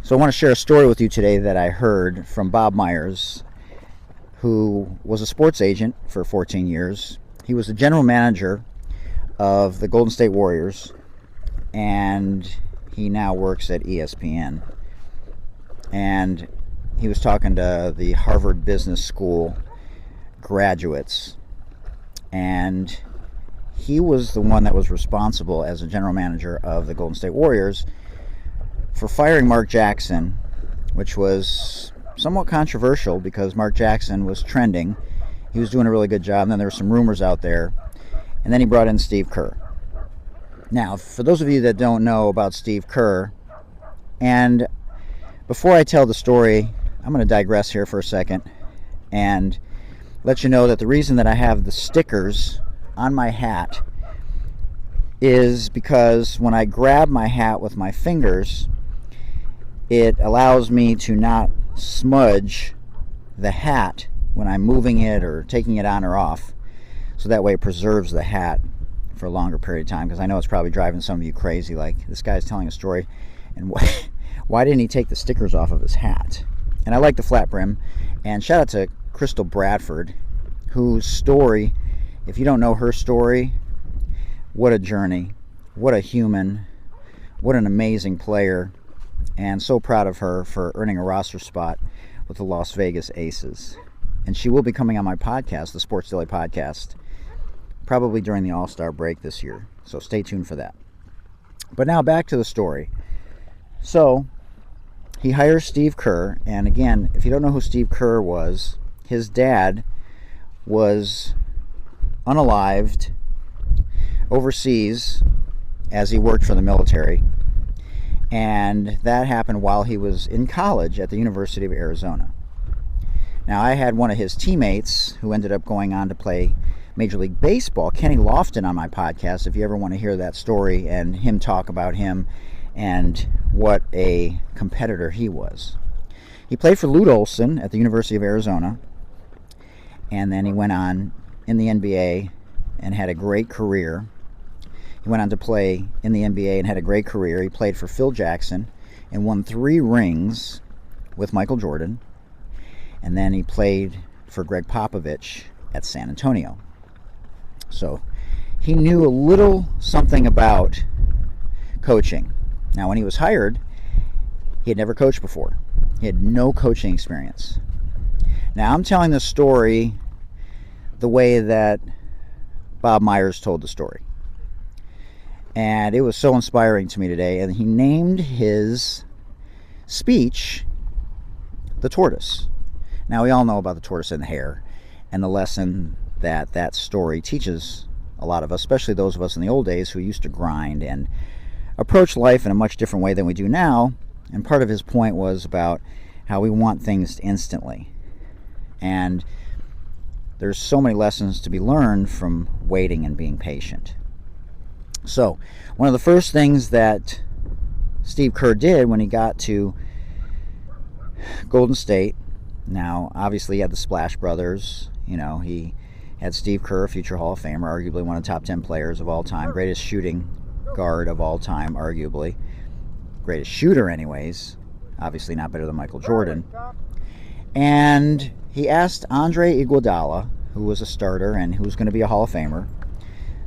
So I want to share a story with you today that I heard from Bob Meyers, who was a sports agent for 14 years. He was the general manager of the Golden State Warriors, and he now works at ESPN. And he was talking to the Harvard Business School graduates, and he was the one that was responsible as a general manager of the Golden State Warriors for firing Mark Jackson, which was somewhat controversial because Mark Jackson was trending. He was doing a really good job, and then there were some rumors out there. And then he brought in Steve Kerr. Now, for those of you that don't know about Steve Kerr, and before I tell the story, I'm going to digress here for a second and let you know that the reason that I have the stickers on my hat is because when I grab my hat with my fingers, it allows me to not smudge the hat when I'm moving it or taking it on or off. So that way it preserves the hat for a longer period of time, because I know it's probably driving some of you crazy, like, this guy's telling a story, and why didn't he take the stickers off of his hat? And I like the flat brim. And shout out to Crystal Bradford, whose story, if you don't know her story, what a journey, what a human, what an amazing player. And so proud of her for earning a roster spot with the Las Vegas Aces. And she will be coming on my podcast, the Sports Daily Podcast, probably during the All-Star break this year. So stay tuned for that. But now back to the story. So he hires Steve Kerr. And again, if you don't know who Steve Kerr was, his dad was unalived overseas as he worked for the military. And that happened while he was in college at the University of Arizona. Now, I had one of his teammates who ended up going on to play Major League Baseball, Kenny Lofton, on my podcast, if you ever want to hear that story and him talk about him and what a competitor he was. He played for Lute Olson at the University of Arizona, and then he went on in the NBA and had a great career. He went on to play in the NBA and had a great career. He played for Phil Jackson and won 3 rings with Michael Jordan. And then he played for Greg Popovich at San Antonio. So he knew a little something about coaching. Now, when he was hired, he had never coached before. He had no coaching experience. Now, I'm telling this story the way that Bob Meyers told the story. And it was so inspiring to me today. And he named his speech The Tortoise. Now, we all know about the tortoise and the hare and the lesson that that story teaches a lot of us, especially those of us in the old days who used to grind and approach life in a much different way than we do now. And part of his point was about how we want things instantly. And there's so many lessons to be learned from waiting and being patient. So, one of the first things that Steve Kerr did when he got to Golden State, now, obviously, he had the Splash Brothers. You know, he had Steve Kerr, a future Hall of Famer, arguably one of the top 10 players of all time, greatest shooting guard of all time, arguably. Greatest shooter, anyways. Obviously, not better than Michael Jordan. And he asked Andre Iguodala, who was a starter and who was going to be a Hall of Famer,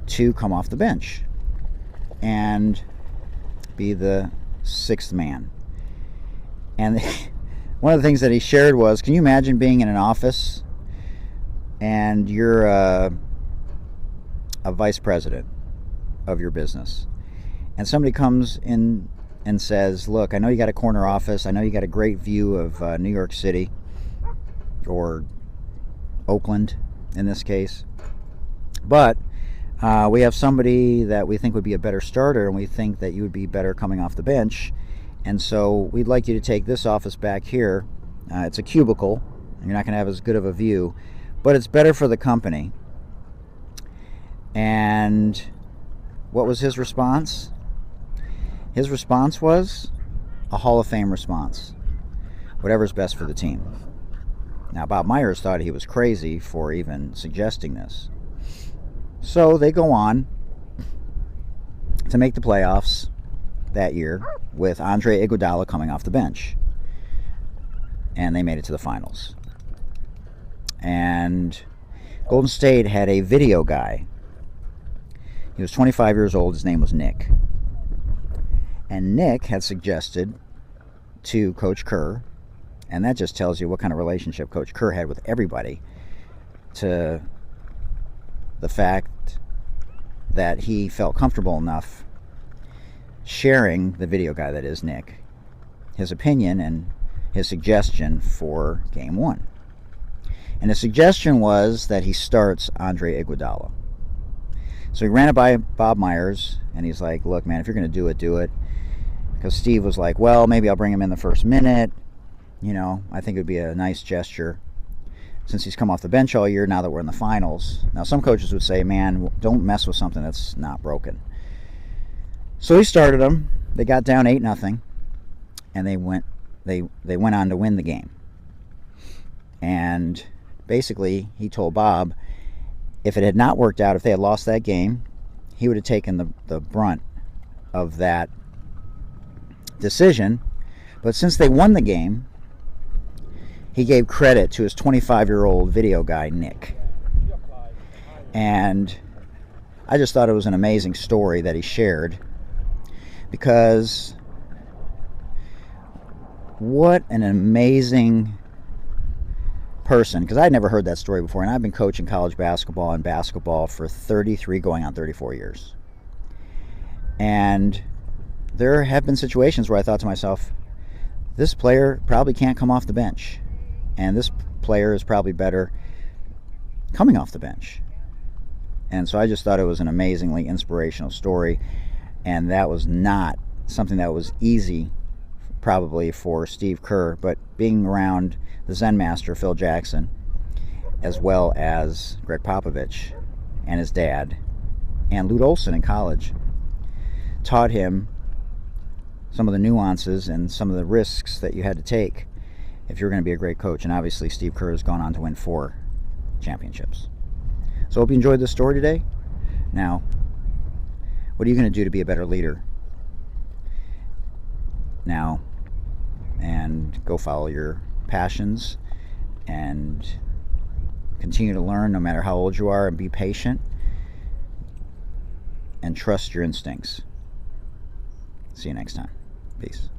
to come off the bench and be the 6th man. And one of the things that he shared was, can you imagine being in an office and you're a vice president of your business, and somebody comes in and says, look, I know you got a corner office, I know you got a great view of New York City, or Oakland in this case, but we have somebody that we think would be a better starter, and we think that you would be better coming off the bench. And so we'd like you to take this office back here. It's a cubicle. You're not going to have as good of a view, but it's better for the company. And what was his response? His response was a Hall of Fame response. Whatever's best for the team. Now, Bob Meyers thought he was crazy for even suggesting this. So they go on to make the playoffs that year. with Andre Iguodala coming off the bench. And they made it to the finals. And Golden State had a video guy. He was 25 years old. His name was Nick. And Nick had suggested to Coach Kerr, and that just tells you what kind of relationship Coach Kerr had with everybody, to the fact that he felt comfortable enough sharing the video guy, that is Nick, his opinion and his suggestion for Game 1. And the suggestion was that he starts Andre Iguodala. So he ran it by Bob Meyers, and he's like, look, man, if you're going to do it, do it. Because Steve was like, well, maybe I'll bring him in the first minute. You know, I think it would be a nice gesture since he's come off the bench all year now that we're in the finals. Now, some coaches would say, man, don't mess with something that's not broken. So he started him. They got down 8-0, and they went on to win the game. And basically, he told Bob, if it had not worked out, if they had lost that game, he would have taken the brunt of that decision. But since they won the game, he gave credit to his 25-year-old video guy, Nick. And I just thought it was an amazing story that he shared, because what an amazing person, because I'd never heard that story before, and I've been coaching college basketball and basketball for 33 going on 34 years. And there have been situations where I thought to myself, this player probably can't come off the bench, and this player is probably better coming off the bench. And so I just thought it was an amazingly inspirational story, and that was not something that was easy probably for Steve Kerr, but being around the Zen master Phil Jackson, as well as Greg Popovich and his dad, and Lute Olson in college, taught him some of the nuances and some of the risks that you had to take if you're going to be a great coach. And obviously Steve Kerr has gone on to win 4 championships. So I hope you enjoyed this story today. Now, what are you going to do to be a better leader now? And go follow your passions and continue to learn no matter how old you are, and be patient and trust your instincts. See you next time. Peace.